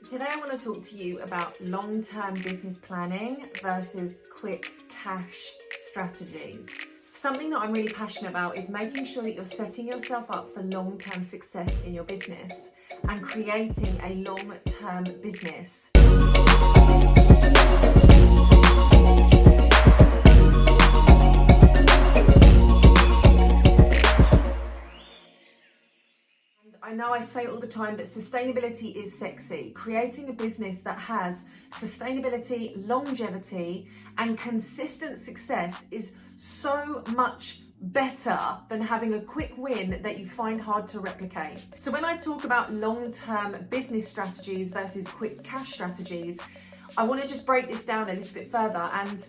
Today I want to talk to you about long-term business planning versus quick cash strategies. Something that I'm really passionate about is making sure that you're setting yourself up for long-term success in your business and creating a long-term business. I know I say it all the time, but sustainability is sexy. Creating a business that has sustainability, longevity, and consistent success is so much better than having a quick win that you find hard to replicate. So when I talk about long-term business strategies versus quick cash strategies, I want to just break this down a little bit further. And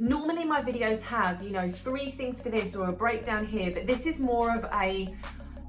normally my videos have, 3 things for this or a breakdown here, but this is more of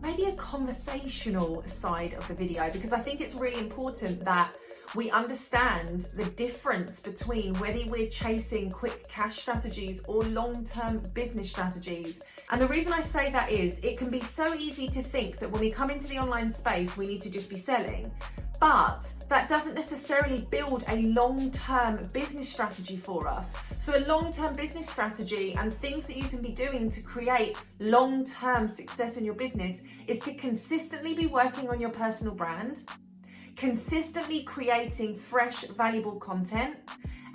maybe a conversational side of the video, because I think it's really important that we understand the difference between whether we're chasing quick cash strategies or long-term business strategies. And the reason I say that is it can be so easy to think that when we come into the online space, we need to just be selling. But that doesn't necessarily build a long-term business strategy for us. So a long-term business strategy and things that you can be doing to create long-term success in your business is to consistently be working on your personal brand, consistently creating fresh, valuable content,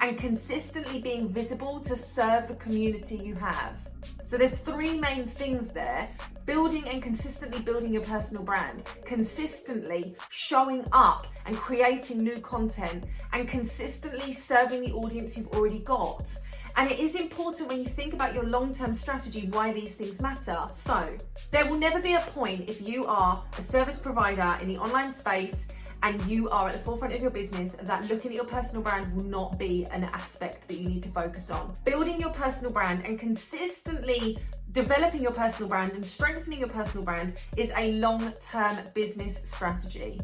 and consistently being visible to serve the community you have. So there's 3 main things there: building and consistently building your personal brand, consistently showing up and creating new content, and consistently serving the audience you've already got. And it is important when you think about your long-term strategy why these things matter. So there will never be a point if you are a service provider in the online space and you are at the forefront of your business that looking at your personal brand will not be an aspect that you need to focus on. Building your personal brand and consistently developing your personal brand and strengthening your personal brand is a long-term business strategy.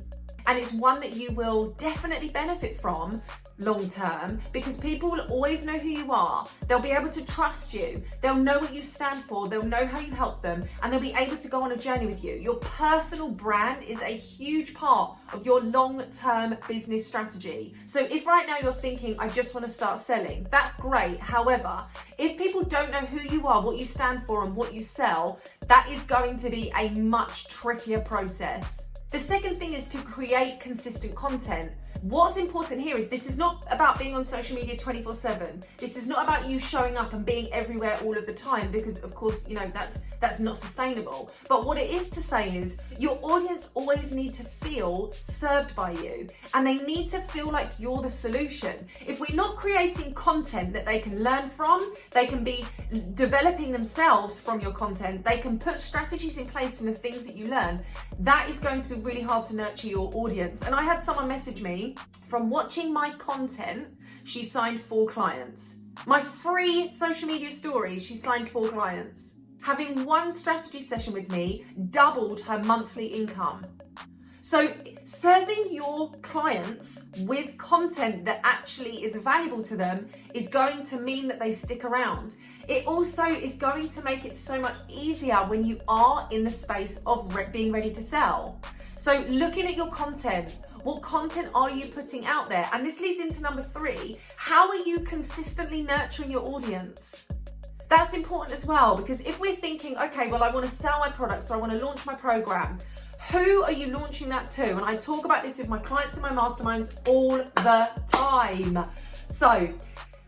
And it's one that you will definitely benefit from long term, because people will always know who you are. They'll be able to trust you. They'll know what you stand for. They'll know how you help them, and they'll be able to go on a journey with you. Your personal brand is a huge part of your long-term business strategy. So if right now you're thinking, I just want to start selling, that's great. However, if people don't know who you are, what you stand for, and what you sell, that is going to be a much trickier process. The second thing is to create consistent content. What's important here is this is not about being on social media 24/7. This is not about you showing up and being everywhere all of the time, because of course, that's not sustainable. But what it is to say is your audience always need to feel served by you, and they need to feel like you're the solution. If we're not creating content that they can learn from, they can be developing themselves from your content, they can put strategies in place from the things that you learn, that is going to be really hard to nurture your audience. And I had someone message me, from watching my content, she signed 4 clients. My free social media stories, she signed 4 clients. Having 1 strategy session with me doubled her monthly income. So serving your clients with content that actually is valuable to them is going to mean that they stick around. It also is going to make it so much easier when you are in the space of being ready to sell. So looking at your content, what content are you putting out there? And this leads into number 3. How are you consistently nurturing your audience? That's important as well, because if we're thinking, okay, well, I want to sell my products or I want to launch my program, who are you launching that to? And I talk about this with my clients in my masterminds all the time. So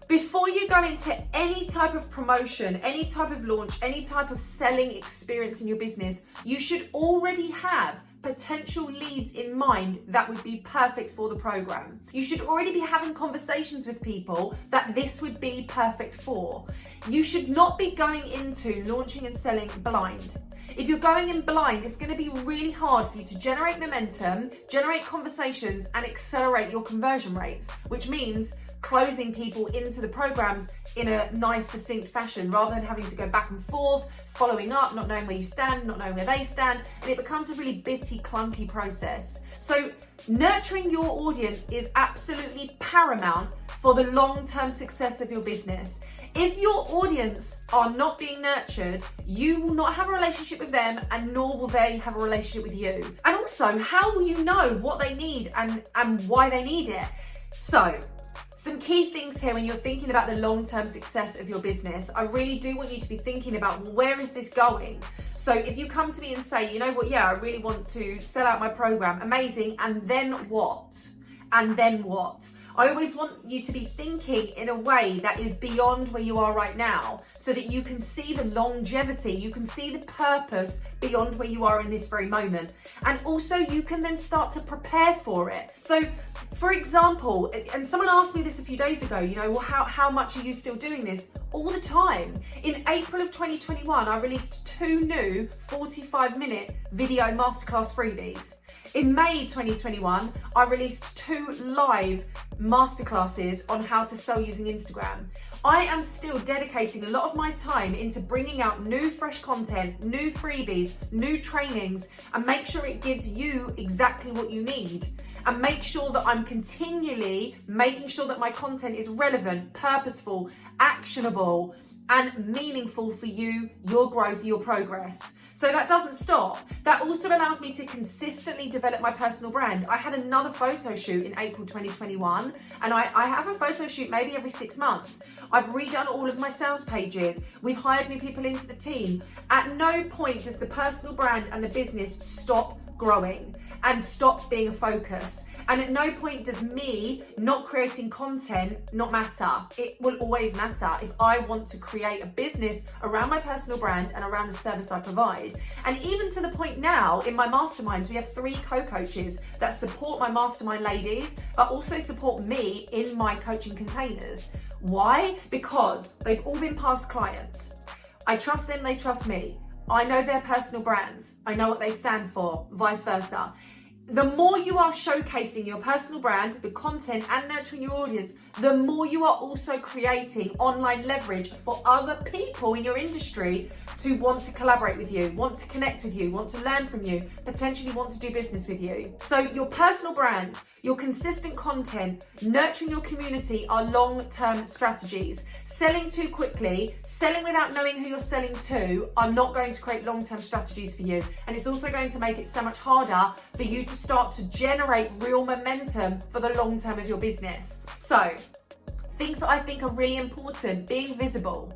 before you go into any type of promotion, any type of launch, any type of selling experience in your business, you should already have potential leads in mind that would be perfect for the program. You should already be having conversations with people that this would be perfect for. You should not be going into launching and selling blind. If you're going in blind, it's going to be really hard for you to generate momentum, generate conversations, and accelerate your conversion rates, which means closing people into the programs in a nice, succinct fashion, rather than having to go back and forth, following up, not knowing where you stand, not knowing where they stand, and it becomes a really bitty, clunky process. So nurturing your audience is absolutely paramount for the long-term success of your business. If your audience are not being nurtured, you will not have a relationship with them, and nor will they have a relationship with you. And also, how will you know what they need and why they need it? So, some key things here when you're thinking about the long-term success of your business. I really do want you to be thinking about, well, where is this going? So if you come to me and say, you know what, yeah, I really want to sell out my program, amazing, and then what? And then what? I always want you to be thinking in a way that is beyond where you are right now, so that you can see the longevity, you can see the purpose beyond where you are in this very moment. And also you can then start to prepare for it. So for example, and someone asked me this a few days ago, you know, well, how much are you still doing this? All the time. In April of 2021, I released 2 new 45-minute video masterclass freebies. In May 2021, I released 2 live masterclasses on how to sell using Instagram. I am still dedicating a lot of my time into bringing out new fresh content, new freebies, new trainings, and make sure it gives you exactly what you need. And make sure that I'm continually making sure that my content is relevant, purposeful, actionable, and meaningful for you, your growth, your progress. So that doesn't stop. That also allows me to consistently develop my personal brand. I had another photo shoot in April 2021, and I have a photo shoot maybe every 6 months. I've redone all of my sales pages. We've hired new people into the team. At no point does the personal brand and the business stop growing and stop being a focus. And at no point does me not creating content not matter. It will always matter if I want to create a business around my personal brand and around the service I provide. And even to the point now, in my masterminds, we have 3 co-coaches that support my mastermind ladies, but also support me in my coaching containers. Why? Because they've all been past clients. I trust them, they trust me. I know their personal brands. I know what they stand for, vice versa. The more you are showcasing your personal brand, the content, and nurturing your audience, the more you are also creating online leverage for other people in your industry to want to collaborate with you, want to connect with you, want to learn from you, potentially want to do business with you. So your personal brand, your consistent content, nurturing your community are long-term strategies. Selling too quickly, selling without knowing who you're selling to are not going to create long-term strategies for you. And it's also going to make it so much harder for you to start to generate real momentum for the long term of your business. So, things that I think are really important: being visible,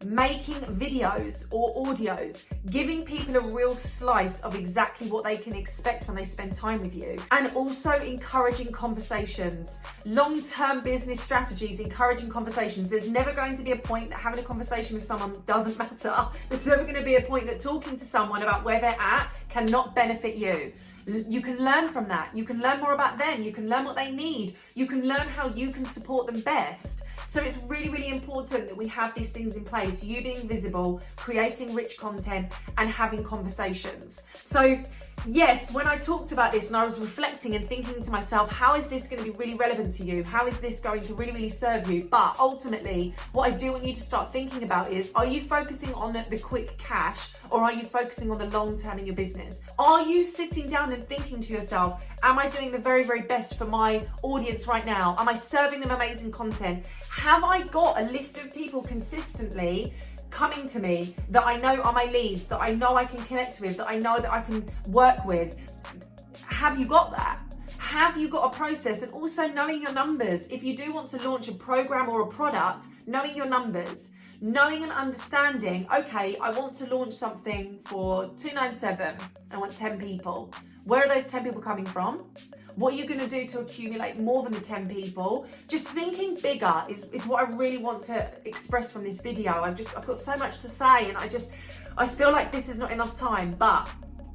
making videos or audios, giving people a real slice of exactly what they can expect when they spend time with you, and also encouraging conversations. Long-term business strategies, encouraging conversations. There's never going to be a point that having a conversation with someone doesn't matter. There's never going to be a point that talking to someone about where they're at cannot benefit you. You can learn from that. You can learn more about them. You can learn what they need. You can learn how you can support them best. So it's really, really important that we have these things in place. You being visible, creating rich content, and having conversations. So yes, when I talked about this and I was reflecting and thinking to myself, how is this going to be really relevant to you? How is this going to really, really serve you? But ultimately, what I do want you to start thinking about is, are you focusing on the quick cash, or are you focusing on the long term in your business? Are you sitting down and thinking to yourself, am I doing the very, very best for my audience right now? Am I serving them amazing content? Have I got a list of people consistently coming to me that I know are my leads, that I know I can connect with, that I know that I can work with? Have you got that? Have you got a process? And also knowing your numbers. If you do want to launch a program or a product, knowing your numbers, knowing and understanding, okay, I want to launch something for $297. I want 10 people. Where are those 10 people coming from? What are you going to do to accumulate more than the 10 people? Just thinking bigger is what I really want to express from this video. I've got so much to say, and I feel like this is not enough time, but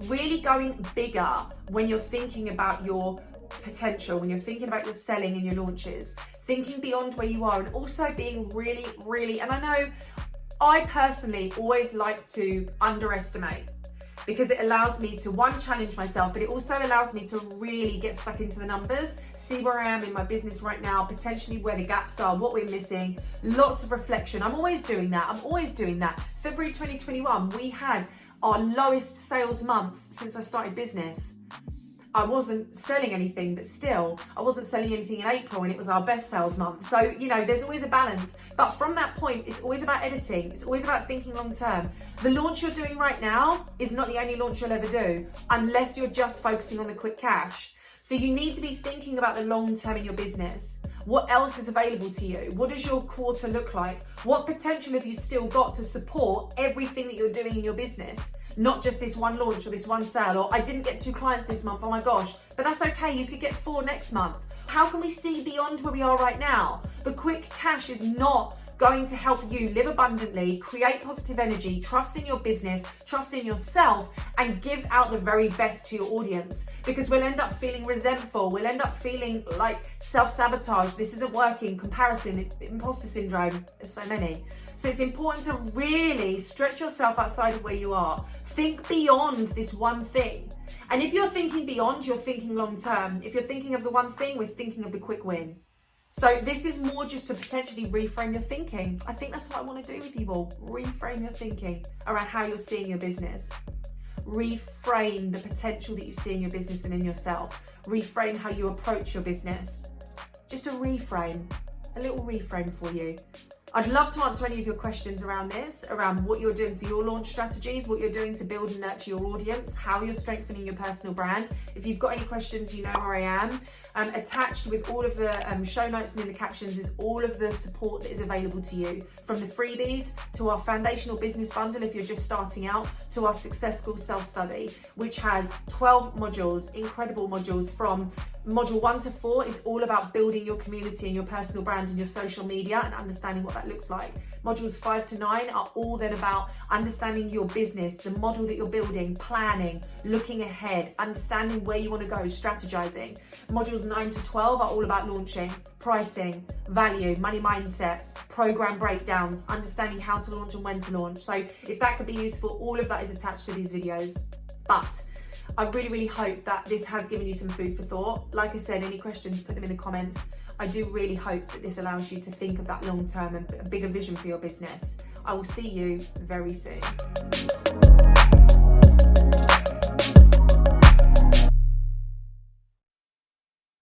really going bigger when you're thinking about your potential, when you're thinking about your selling and your launches, thinking beyond where you are, and also being really, really, and I know I personally always like to underestimate, because it allows me to, one, challenge myself, but it also allows me to really get stuck into the numbers, see where I am in my business right now, potentially where the gaps are, what we're missing, lots of reflection. I'm always doing that. February 2021, we had our lowest sales month since I started business. I wasn't selling anything, but still, I wasn't selling anything in April and it was our best sales month. So, you know, there's always a balance. But from that point, it's always about editing. It's always about thinking long term. The launch you're doing right now is not the only launch you'll ever do, unless you're just focusing on the quick cash. So you need to be thinking about the long term in your business. What else is available to you? What does your quarter look like? What potential have you still got to support everything that you're doing in your business? Not just this one launch or this one sale, or I didn't get 2 clients this month, oh my gosh. But that's okay, you could get 4 next month. How can we see beyond where we are right now? The quick cash is not going to help you live abundantly, create positive energy, trust in your business, trust in yourself, and give out the very best to your audience. Because we'll end up feeling resentful, we'll end up feeling like self-sabotage, this isn't working, comparison, imposter syndrome, there's so many. So it's important to really stretch yourself outside of where you are. Think beyond this one thing. And if you're thinking beyond, you're thinking long term. If you're thinking of the one thing, we're thinking of the quick win. So this is more just to potentially reframe your thinking. I think that's what I want to do with you all. Reframe your thinking around how you're seeing your business. Reframe the potential that you see in your business and in yourself. Reframe how you approach your business. Just a reframe, a little reframe for you. I'd love to answer any of your questions around this, around what you're doing for your launch strategies, what you're doing to build and nurture your audience, how you're strengthening your personal brand. If you've got any questions, you know where I am. Attached with all of the show notes and in the captions is all of the support that is available to you, from the freebies to our foundational business bundle if you're just starting out, to our Success School self-study, which has 12 modules, incredible modules. From module 1 to 4 is all about building your community and your personal brand and your social media and understanding what that looks like. Modules 5 to 9 are all then about understanding your business, the model that you're building, planning, looking ahead, understanding where you want to go, strategizing. Modules 9 to 12 are all about launching, pricing, value, money mindset, program breakdowns, understanding how to launch and when to launch. So if that could be useful, all of that is attached to these videos. But I really hope that this has given you some food for thought. Like I said, any questions, put them in the comments. I do really hope that this allows you to think of that long term and a bigger vision for your business. I will see you very soon.